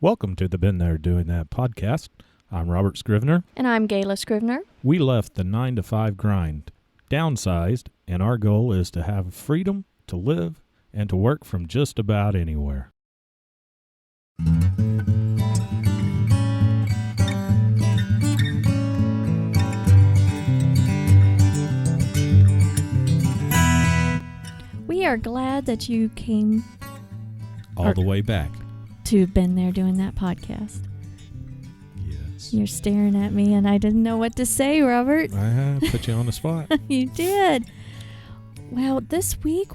Welcome to the Been There Doing That podcast. I'm Robert Scrivener. And I'm Gayla Scrivener. We left the 9-to-5 grind, downsized, and our goal is to have freedom to live and to work from just about anywhere. We are glad that you came All the way back. to Been There Doing That podcast. Yes. You're staring at me and I didn't know what to say, Robert. I put you on the spot. You did. Well, this week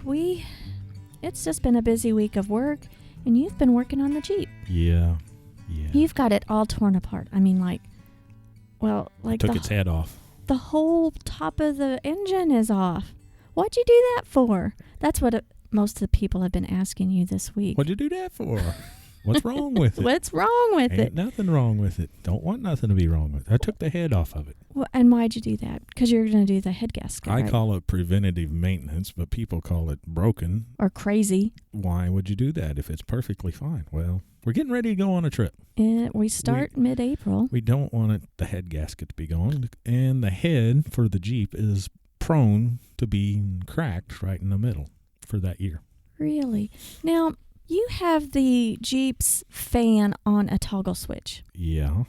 it's just been a busy week of work, and you've been working on the Jeep. Yeah. You've got it all torn apart. I mean, Took its head off. The whole top of the engine is off. What'd you do that for? That's what most of the people have been asking you this week. What'd you do that for? What's wrong with it? What's wrong with Ain't it? nothing wrong with it. Don't want nothing to be wrong with it. I took the head off of it. Well, and why'd you do that? Because you're going to do the head gasket, I right? call it preventative maintenance, but people call it broken. Or crazy. Why would you do that if it's perfectly fine? Well, we're getting ready to go on a trip. We start mid-April. We don't want the head gasket to be gone. And the head for the Jeep is prone to being cracked right in the middle for that year. Really? Now, you have the Jeep's fan on a toggle switch. Yeah.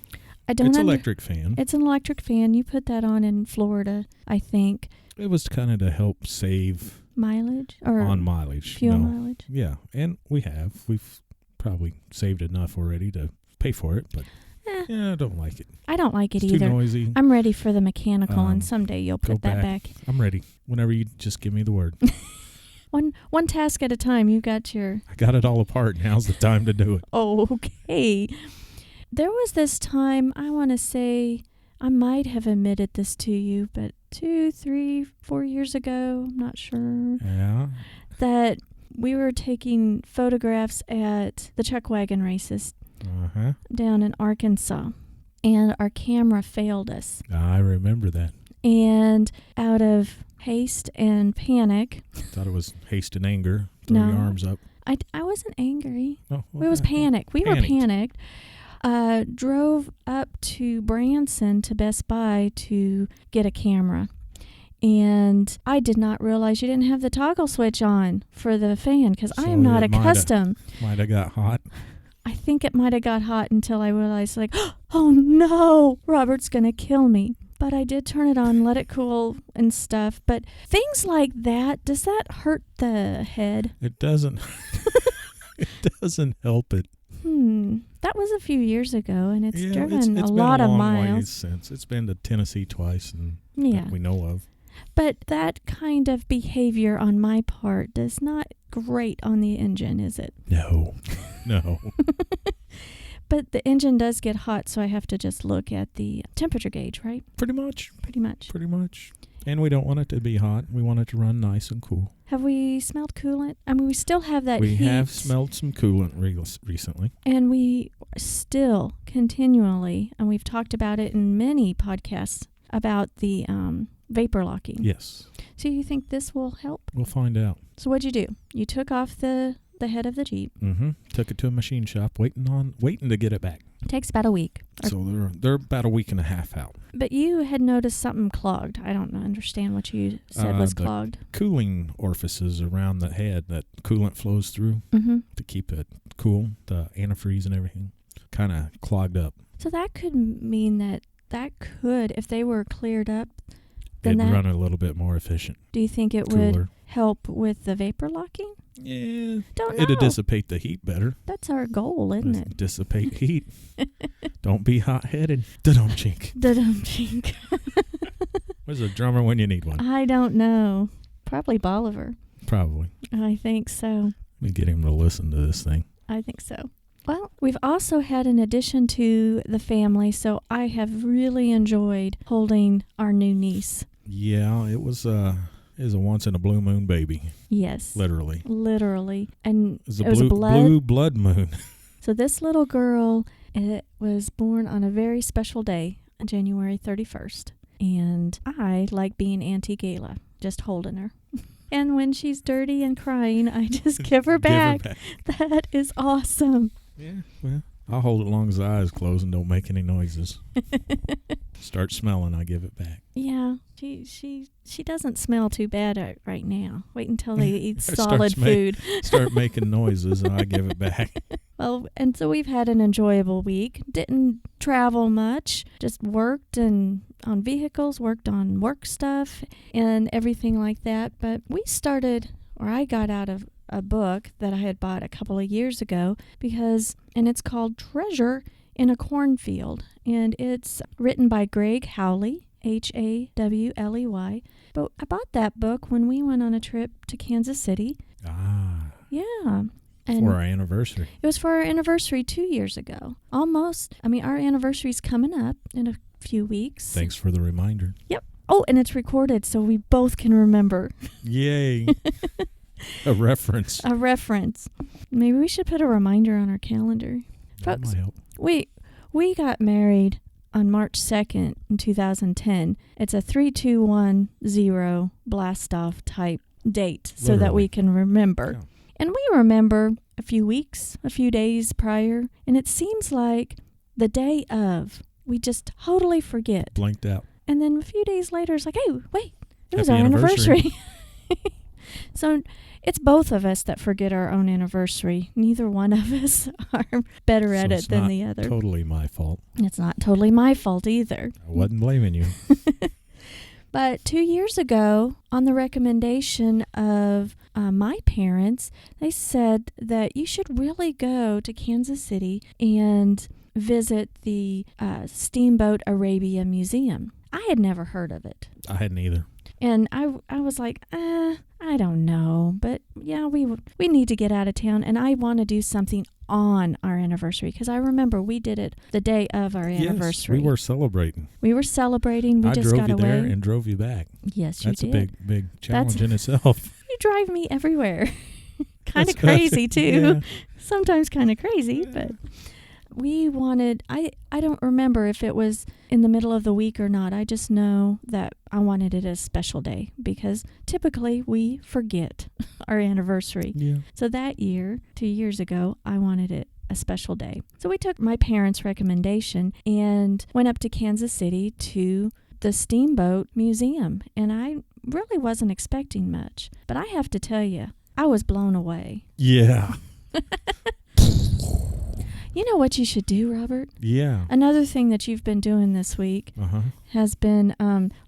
It's an electric fan. It's an electric fan. You put that on in Florida, I think. It was kind of to help save Mileage? Or on mileage. fuel No. mileage? Yeah, and we've probably saved enough already to pay for it, but I don't like it. I don't like it It's either. too noisy. I'm ready for the mechanical, and someday you'll go put that back. I'm ready. Whenever you just give me the word. One task at a time. You got your... I got it all apart. Now's the time to do it. Oh, okay. There was this time, I want to say, I might have admitted this to you, but 2, 3, 4 years ago, I'm not sure, Yeah. that we were taking photographs at the chuck wagon races Uh-huh. down in Arkansas, and our camera failed us. I remember that. And out of haste and panic... Thought it was haste and anger. Throw your arms up. I wasn't angry. Oh, It was panic. We were panicked. Drove up to Branson to Best Buy to get a camera. And I did not realize you didn't have the toggle switch on for the fan, because I am not accustomed. Might have got hot. I think it might have got hot until I realized, oh no, Robert's going to kill me. But I did turn it on, let it cool and stuff. But things like that, does that hurt the head? It doesn't. It doesn't help it. That was a few years ago, and it's driven it's a lot been a of long miles. ways since. It's been to Tennessee twice, and Yeah. that we know of. But that kind of behavior on my part does not grate on the engine, is it? No. But the engine does get hot, so I have to just look at the temperature gauge, right? Pretty much. Pretty much. And we don't want it to be hot. We want it to run nice and cool. Have we smelled coolant? I mean, we still have that We heat. have smelled some coolant recently. And we still continually, and we've talked about it in many podcasts, about the vapor locking. Yes. So you think this will help? We'll find out. So what'd you do? You took off the head of the Jeep. Mm-hmm. Took it to a machine shop, waiting to get it back. It takes about a week. So they're about a week and a half out. But you had noticed something clogged. I don't understand what you said was clogged. Cooling orifices around the head that coolant flows through to keep it cool, the antifreeze and everything, kind of clogged up. So that could mean that could, if they were cleared up, then It'd run a little bit more efficient. Do you think it would help with the vapor locking? Yeah. Don't know. It'd dissipate the heat better. That's our goal, isn't it? Dissipate heat. Don't be hot-headed. Da-dum-chink. Da-dum-chink. Where's a drummer when you need one? I don't know. Probably Bolivar. Probably. I think so. Let me get him to listen to this thing. I think so. Well, we've also had an addition to the family, so I have really enjoyed holding our new niece. Yeah, it was a once-in-a-blue moon baby. Yes. Literally. And it was a blue blood moon. So this little girl, it was born on a very special day, January 31st. And I like being Auntie Gayla, just holding her. And when she's dirty and crying, I just give her back. That is awesome. Yeah, well, I'll hold it as long as the eyes closed and don't make any noises. Start smelling, I give it back. Yeah, she doesn't smell too bad right now. Wait until they eat solid food. Start making noises and I give it back. Well, and so we've had an enjoyable week. Didn't travel much, just worked and on vehicles, worked on work stuff and everything like that. But I got out of a book that I had bought a couple of years ago and it's called Treasure in a Cornfield, and it's written by Greg Hawley, Hawley. But I bought that book when we went on a trip to Kansas City. Ah. Yeah. And for our anniversary. It was for our anniversary 2 years ago. Almost. I mean, our anniversary's coming up in a few weeks. Thanks for the reminder. Yep. Oh, and it's recorded so we both can remember. Yay. A reference. A reference. Maybe we should put a reminder on our calendar. That Folks, might help. We got married on March 2nd in 2010. It's a 3210 blast-off type date so that we can remember. Yeah. And we remember a few days prior, and it seems like the day of, we just totally forget. Blanked out. And then a few days later, it's like, hey, wait, it was our anniversary. So it's both of us that forget our own anniversary. Neither one of us are better at it than the other. It's not totally my fault. It's not totally my fault either. I wasn't blaming you. But 2 years ago, on the recommendation of my parents, they said that you should really go to Kansas City and visit the Steamboat Arabia Museum. I had never heard of it. I hadn't either. And I was like, I don't know. But yeah, we need to get out of town. And I want to do something on our anniversary because I remember we did it the day of our anniversary. Yes, we were celebrating. We just got away. I drove you there and drove you back. Yes, you did. That's a big challenge in itself. You drive me everywhere. Kind of crazy, too. Yeah. Sometimes kind of crazy, but we wanted, I don't remember if it was in the middle of the week or not. I just know that I wanted it a special day because typically we forget our anniversary. Yeah. So that year, 2 years ago, I wanted it a special day. So we took my parents' recommendation and went up to Kansas City to the Steamboat Museum. And I really wasn't expecting much. But I have to tell you, I was blown away. Yeah. You know what you should do, Robert? Yeah. Another thing that you've been doing this week has been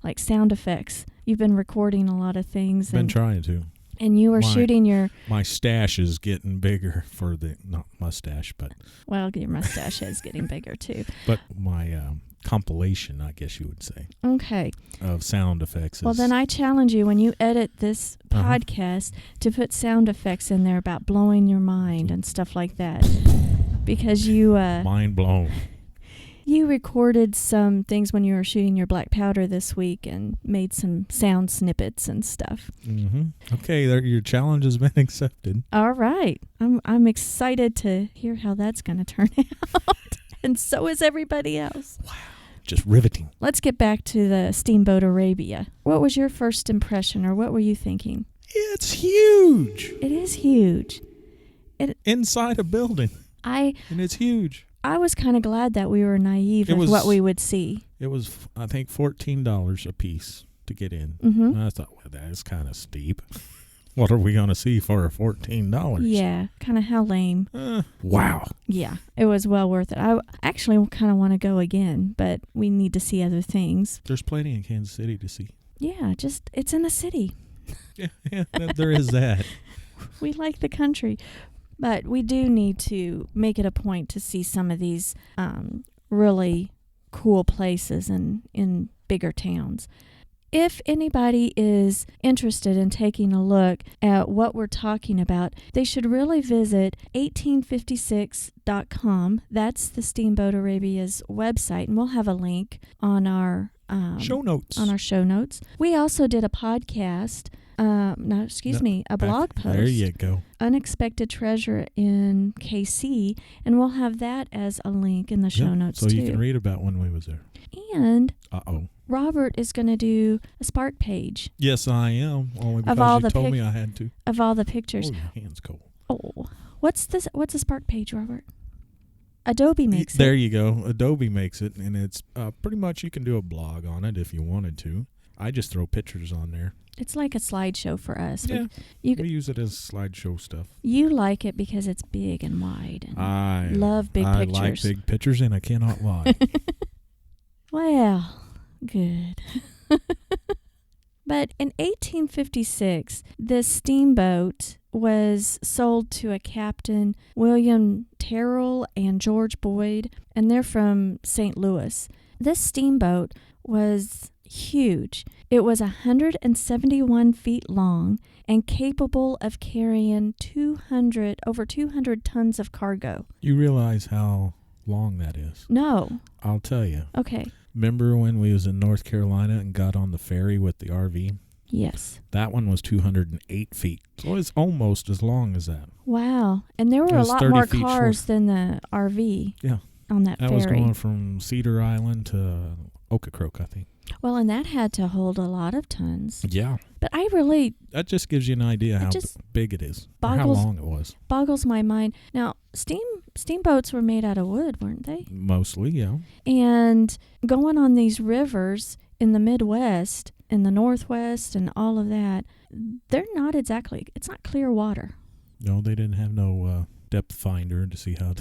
like sound effects. You've been recording a lot of things. Been trying to. And you were shooting your... My stash is getting bigger for the... Not mustache, but... Well, your mustache is getting bigger, too. But my compilation, I guess you would say. Okay. Of sound effects. Well, then I challenge you when you edit this podcast to put sound effects in there about blowing your mind and stuff like that. Because you... mind blown. You recorded some things when you were shooting your black powder this week and made some sound snippets and stuff. Mm-hmm. Okay, your challenge has been accepted. All right. I'm excited to hear how that's going to turn out. And so is everybody else. Wow. Just riveting. Let's get back to the Steamboat Arabia. What was your first impression, or what were you thinking? It's huge. It is huge. Inside a building. And it's huge. I was kind of glad that we were naive with what we would see. It was, I think, $14 a piece to get in. Mm-hmm. And I thought, well, that is kind of steep. What are we going to see for $14? Yeah, kind of how lame. Wow. Yeah, it was well worth it. I actually kind of want to go again, but we need to see other things. There's plenty in Kansas City to see. Yeah, it's in the city. Yeah, there is that. We like the country. But we do need to make it a point to see some of these really cool places in bigger towns. If anybody is interested in taking a look at what we're talking about, they should really visit 1856.com. That's the Steamboat Arabia's website, and we'll have a link on our show notes. On our show notes. We also did a podcast. A blog post. There you go. Unexpected Treasure in KC, and we'll have that as a link in the show notes so too. So you can read about when we was there. And Robert is going to do a Spark page. Yes, I am. Only because you told me I had to. Of all the pictures. Oh, your hand's cold. Oh, what's a Spark page, Robert? Adobe makes There you go. Adobe makes it, and it's pretty much you can do a blog on it if you wanted to. I just throw pictures on there. It's like a slideshow for us. Yeah, we use it as slideshow stuff. You like it because it's big and wide. And I love big pictures. I like big pictures, and I cannot lie. Well, good. But in 1856, this steamboat was sold to a Captain William Terrell and George Boyd, and they're from St. Louis. This steamboat was huge. It was 171 feet long and capable of carrying over 200 tons of cargo. You realize how long that is? No. I'll tell you. Okay. Remember when we was in North Carolina and got on the ferry with the RV? Yes. That one was 208 feet. So it's almost as long as that. Wow. And there were a lot more cars than the RV on that ferry. That was going from Cedar Island to Ocracoke, I think. Well, and that had to hold a lot of tons. Yeah. But that just gives you an idea how big it is, or how long it was. Boggles my mind. Now, steamboats were made out of wood, weren't they? Mostly, yeah. And going on these rivers in the Midwest, in the Northwest, and all of that, they're not exactly, it's not clear water. No, they didn't have no depth finder to see how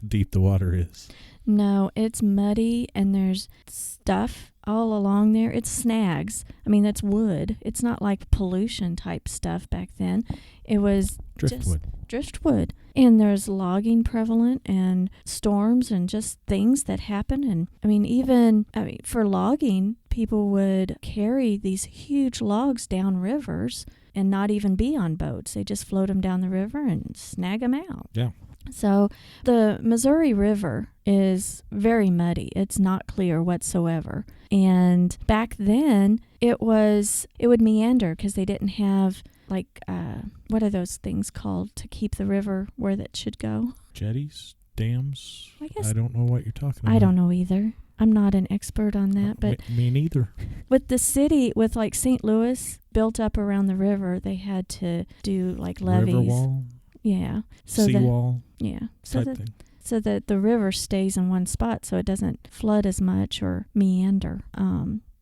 deep the water is. No, it's muddy, and there's stuff all along there. It's snags. I mean, that's wood. It's not like pollution type stuff back then. It was driftwood. And there's logging prevalent and storms and just things that happen. And for logging, people would carry these huge logs down rivers and not even be on boats. They just float them down the river and snag them out. Yeah. So the Missouri River is very muddy. It's not clear whatsoever. And back then, it would meander because they didn't have, what are those things called to keep the river where it should go? Jetties? Dams? I guess. I don't know what you're talking about. I don't know either. I'm not an expert on that. But me neither. With the city, with St. Louis built up around the river, they had to do levees. River wall? Yeah. Seawall? Yeah. So that the river stays in one spot so it doesn't flood as much or meander.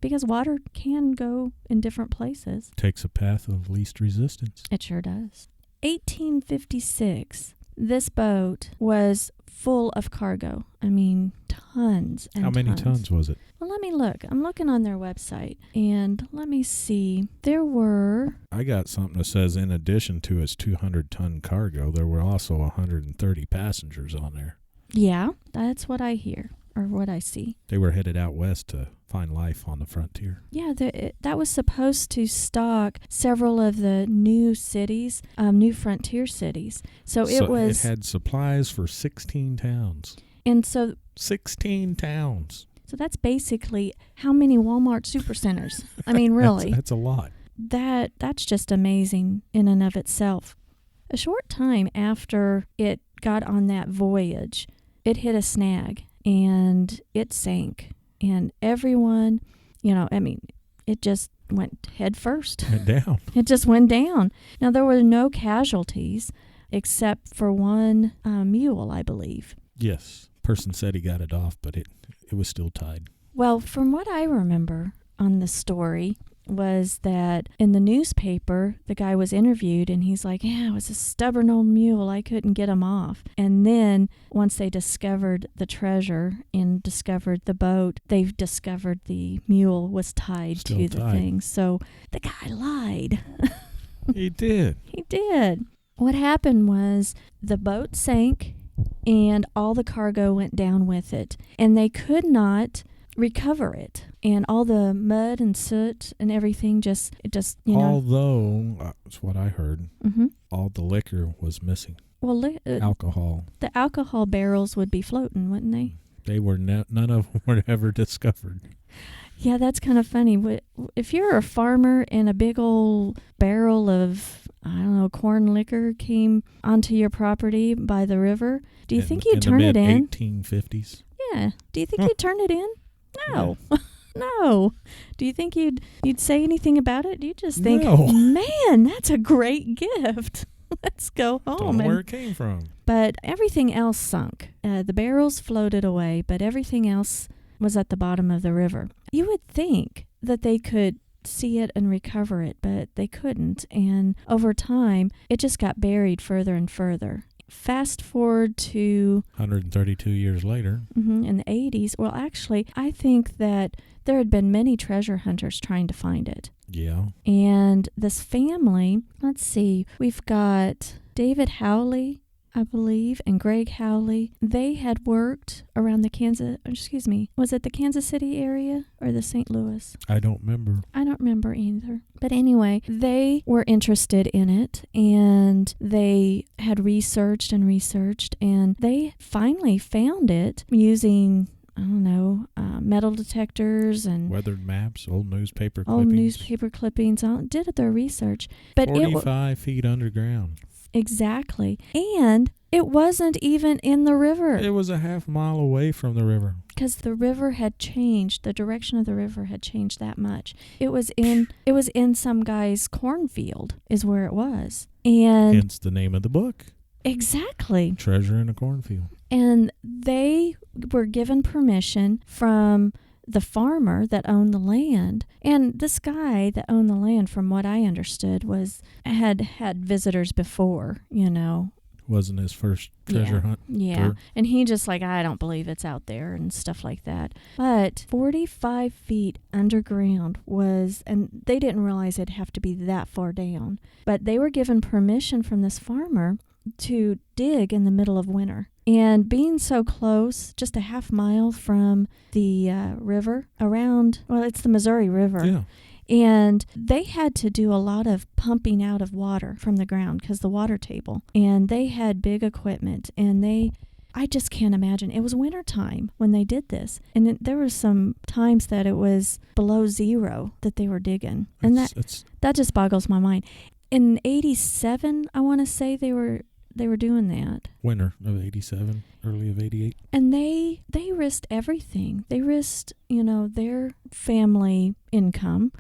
Because water can go in different places. Takes a path of least resistance. It sure does. 1856, this boat was full of cargo. I mean, tons and tons. How many tons was it? Well, let me look. I'm looking on their website, and let me see. There were... I got something that says in addition to its 200-ton cargo, there were also 130 passengers on there. Yeah, that's what I hear, or what I see. They were headed out west to find life on the frontier. Yeah, that was supposed to stock several of the new cities, new frontier cities. So it had supplies for 16 towns. And so... 16 towns. So that's basically how many Walmart supercenters? I mean, really. That's a lot. That's just amazing in and of itself. A short time after it got on that voyage, it hit a snag and it sank. And everyone, it just went head first. Went down. It just went down. Now, there were no casualties except for one mule, I believe. Yes. Person said he got it off, but it was still tied. Well, from what I remember on the story was that in the newspaper, the guy was interviewed and he's like, yeah, it was a stubborn old mule. I couldn't get him off. And then once they discovered the treasure and discovered the boat, they've discovered the mule was tied to the thing. So the guy lied. He did. He did. What happened was the boat sank and all the cargo went down with it. And they could not recover it. And all the mud and soot and everything just Although, that's what I heard, all the liquor was missing. Well, alcohol. The alcohol barrels would be floating, wouldn't they? They were none of them were ever discovered. Yeah, that's kind of funny. If you're a farmer and a big old barrel of, corn liquor came onto your property by the river, do you think you'd turn it in? 1850s. Yeah. Do you think you'd turn it in? No. Yeah. No. Do you think you'd say anything about it? Do you just think, man, that's a great gift? Let's go home. Don't know where it came from. But everything else sunk. The barrels floated away, but everything else was at the bottom of the river. You would think that they could see it and recover it, but they couldn't. And over time, it just got buried further and further. Fast forward to 132 years later. In the 80s. Well, actually, I think that there had been many treasure hunters trying to find it. Yeah. And this family, let's see, we've got David Hawley, I believe, and Greg Hawley. They had worked around the was it the Kansas City area or the St. Louis? I don't remember. I don't remember either. But anyway, they were interested in it, and they had researched, and they finally found it using, metal detectors and weathered maps, old newspaper clippings. Did their research. But 45 feet underground. Exactly. And it wasn't even in the river. It was a half mile away from the river. Because the river had changed. The direction of the river had changed that much. It was in some guy's cornfield is where it was. And hence the name of the book. Exactly. Treasure in a Cornfield. And they were given permission from the farmer that owned the land. And this guy that owned the land, from what I understood, had visitors before, Wasn't his first treasure hunt. Yeah. And he just I don't believe it's out there and stuff like that. But 45 feet underground and they didn't realize it'd have to be that far down. But they were given permission from this farmer to dig in the middle of winter. And being so close, just a half mile from the river it's the Missouri River. Yeah. And they had to do a lot of pumping out of water from the ground because the water table. And they had big equipment. And I just can't imagine. It was wintertime when they did this. And there were some times that it was below zero that they were digging. And that just boggles my mind. In 87, I want to say they were doing that. Winter of 87, early of 88. And they risked everything. They risked, their family income.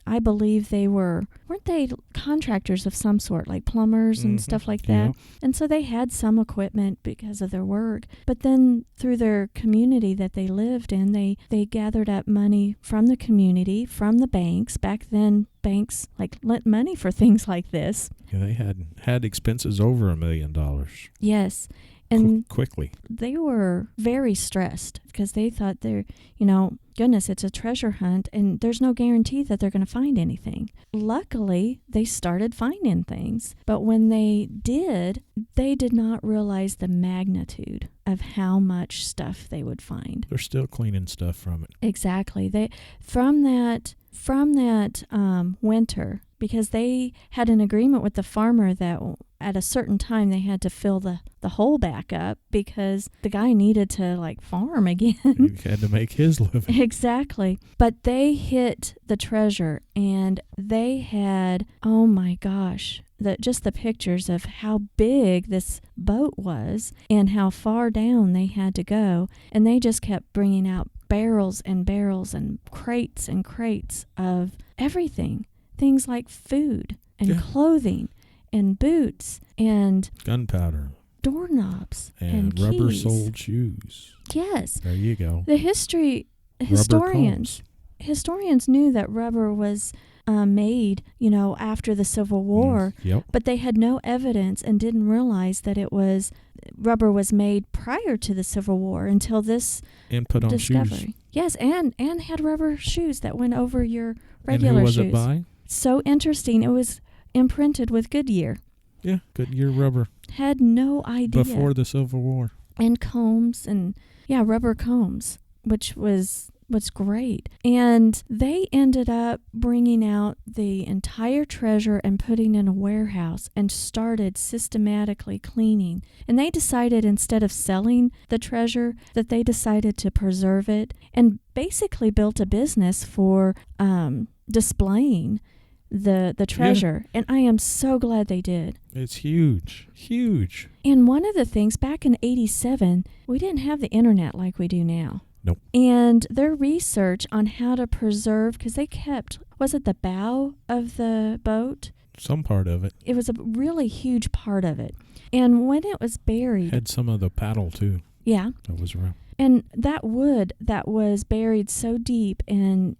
I believe weren't they contractors of some sort, like plumbers and stuff like that? Yeah. And so they had some equipment because of their work. But then through their community that they lived in, they gathered up money from the community, from the banks. Back then, banks lent money for things like this. Yeah, they had expenses over $1 million. Yes. And quickly. They were very stressed because they thought goodness, it's a treasure hunt and there's no guarantee that they're going to find anything. Luckily, they started finding things. But when they did not realize the magnitude of how much stuff they would find. They're still cleaning stuff from it. Exactly. From that winter, because they had an agreement with the farmer that at a certain time they had to fill the hole back up because the guy needed to farm again. He had to make his living. Exactly. But they hit the treasure and they had, oh my gosh, just the pictures of how big this boat was and how far down they had to go. And they just kept bringing out barrels and barrels and crates of everything. Things like food and clothing and boots and gunpowder, doorknobs and rubber-soled shoes. Yes. There you go. The historians knew that rubber was made, after the Civil War. Yep. But they had no evidence and didn't realize that rubber was made prior to the Civil War until this and put on discovery. Shoes. Yes, and had rubber shoes that went over your regular and who was shoes. It by? So interesting. It was imprinted with Goodyear. Yeah, Goodyear rubber. Had no idea. Before the Civil War. And combs and, rubber combs, which was great. And they ended up bringing out the entire treasure and putting in a warehouse and started systematically cleaning. And they decided instead of selling the treasure that they decided to preserve it and basically built a business for displaying the treasure. And I am so glad they did. It's huge. And one of the things, back in 87, we didn't have the internet like we do now. Nope. And their research on how to preserve, because they kept, was it the bow of the boat? Some part of it. It was a really huge part of it. And when it was buried... Had some of the paddle, too. Yeah. That was around. And that wood that was buried so deep in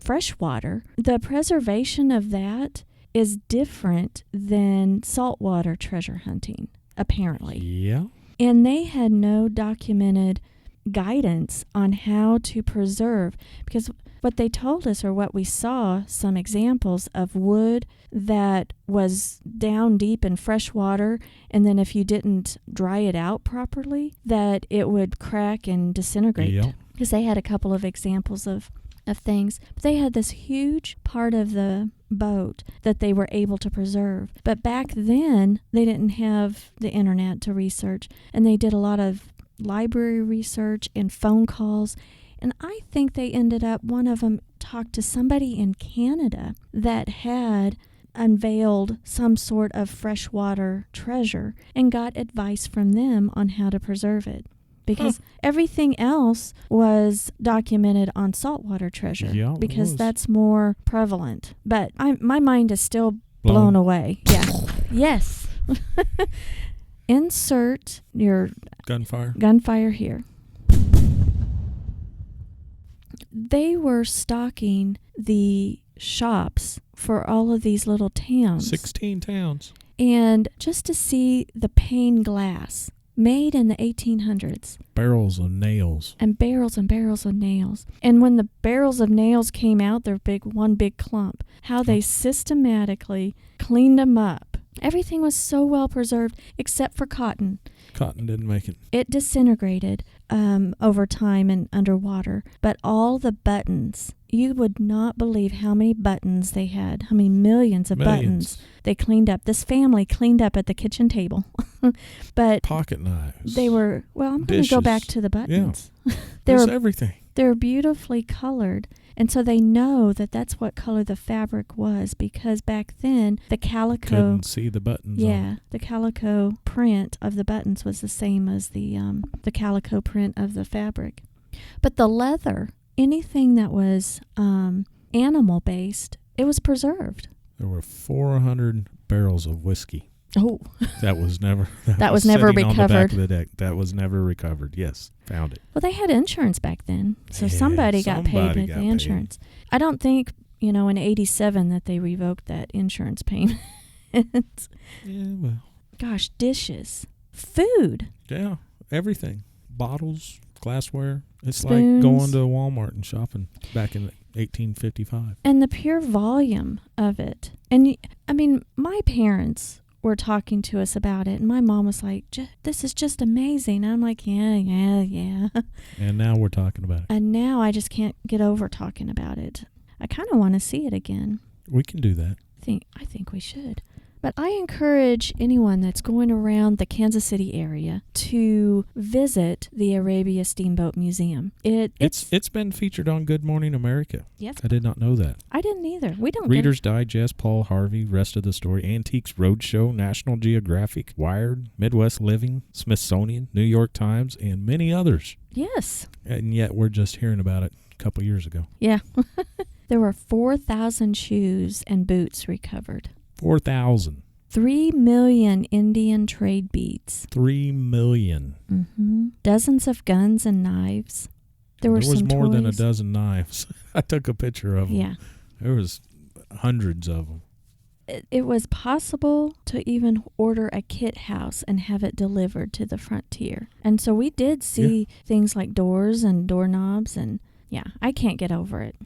fresh water, the preservation of that is different than saltwater treasure hunting, apparently. Yeah. And they had no documented guidance on how to preserve, because what they told us, or what we saw, some examples of wood that was down deep in fresh water, and then if you didn't dry it out properly, that it would crack and disintegrate. Yeah. Because they had a couple of examples of things. But they had this huge part of the boat that they were able to preserve. But back then, they didn't have the internet to research, and they did a lot of library research and phone calls. And I think they ended up, one of them talked to somebody in Canada that had unveiled some sort of freshwater treasure and got advice from them on how to preserve it. Because everything else was documented on saltwater treasure. Yeah, it because was. that's more prevalent. But my mind is still blown away. Yeah. Yes. Insert your gunfire here. They were stocking the shops for all of these little towns. 16 towns. And just to see the pane glass made in the 1800s. Barrels of nails. And barrels of nails. And when the barrels of nails came out, they're one big clump. How they systematically cleaned them up. Everything was so well preserved except for cotton. Cotton didn't make it. It disintegrated over time and underwater. But all the buttons, you would not believe how many buttons they had, how many millions of buttons they cleaned up. This family cleaned up at the kitchen table. But pocket knives. They were, I'm going to go back to the buttons. Yeah. There's everything. They're beautifully colored. And so they know that that's what color the fabric was, because back then the calico... Couldn't see the buttons. Yeah, the calico print of the buttons was the same as the calico print of the fabric. But the leather, anything that was animal-based, it was preserved. There were 400 barrels of whiskey. Oh. That was never... That was never recovered. On the back of the deck. That was never recovered. Yes, found it. Well, they had insurance back then, so somebody got paid with the insurance. I don't think, in 87 that they revoked that insurance payment. Yeah, well. Gosh, dishes, food. Yeah, everything. Bottles, glassware. It's Spoons. Like going to Walmart and shopping back in 1855. And the pure volume of it. And, my parents were talking to us about it, and my mom was like, this is just amazing. And I'm like, yeah. And now we're talking about it. And now I just can't get over talking about it. I kind of want to see it again. We can do that. I think we should. But I encourage anyone that's going around the Kansas City area to visit the Arabia Steamboat Museum. It's been featured on Good Morning America. Yes. I did not know that. I didn't either. We don't. Reader's Digest, Paul Harvey, Rest of the Story, Antiques Roadshow, National Geographic, Wired, Midwest Living, Smithsonian, New York Times, and many others. Yes. And yet we're just hearing about it a couple years ago. Yeah. There were 4,000 shoes and boots recovered. 4,000. 3 million Indian trade beads. 3 million. Mm-hmm. Dozens of guns and knives. There was some more toys. Than a dozen knives. I took a picture of them. Yeah. There was hundreds of them. It was possible to even order a kit house and have it delivered to the frontier. And so we did see things like doors and doorknobs, and I can't get over it.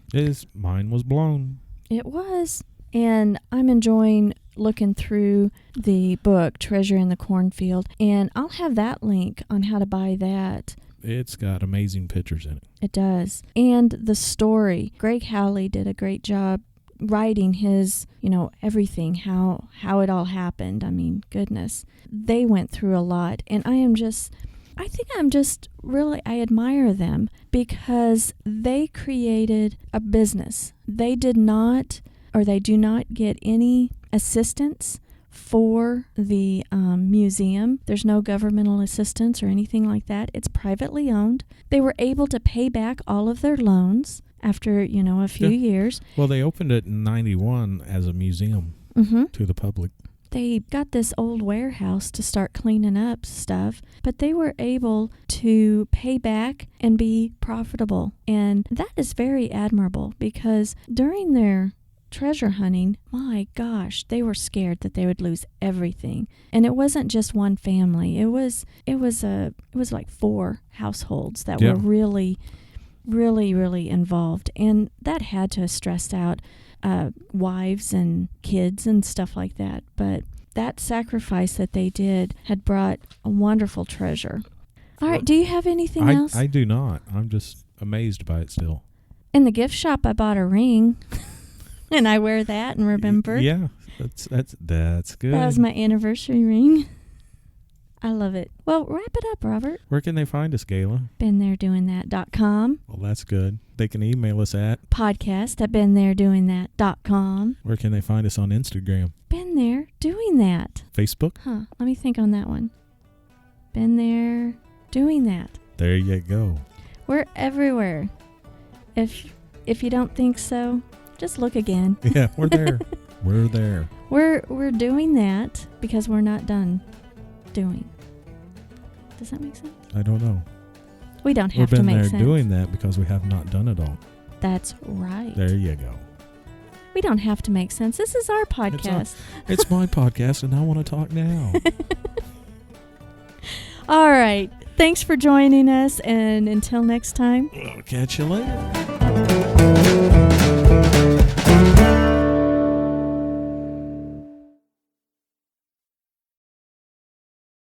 Mine was blown. It was. And I'm enjoying looking through the book, Treasure in the Cornfield, and I'll have that link on how to buy that. It's got amazing pictures in it. It does. And the story. Greg Hawley did a great job writing his, everything, how it all happened. I mean, goodness. They went through a lot, and I admire them because they created a business. They do not get any assistance for the museum. There's no governmental assistance or anything like that. It's privately owned. They were able to pay back all of their loans after, a few years. Well, they opened it in 91 as a museum. to the public. They got this old warehouse to start cleaning up stuff, but they were able to pay back and be profitable. And that is very admirable, because during their treasure hunting, my gosh, they were scared that they would lose everything. And it wasn't just one family. It was like 4 households that were really, really, really involved. And that had to have stressed out wives and kids and stuff like that. But that sacrifice that they did had brought a wonderful treasure. All right, do you have anything else? I do not. I'm just amazed by it still. In the gift shop, I bought a ring, and I wear that and remember. Yeah, that's good. That was my anniversary ring. I love it. Well, wrap it up, Robert. Where can they find us, Gayla? BeenThereDoingThat.com. Well, that's good. They can email us at podcast@BeenThereDoingThat.com. Where can they find us on Instagram? Been There Doing That. Facebook? Let me think on that one. Been There Doing That. There you go. We're everywhere. If you don't think so, just look again. Yeah, we're there. We're there. We're doing that because we're not done doing. Does that make sense? I don't know. We don't have to make sense. We've been there doing that because we have not done it all. That's right. There you go. We don't have to make sense. This is our podcast. It's my podcast, and I want to talk now. All right. Thanks for joining us, and until next time. We'll catch you later.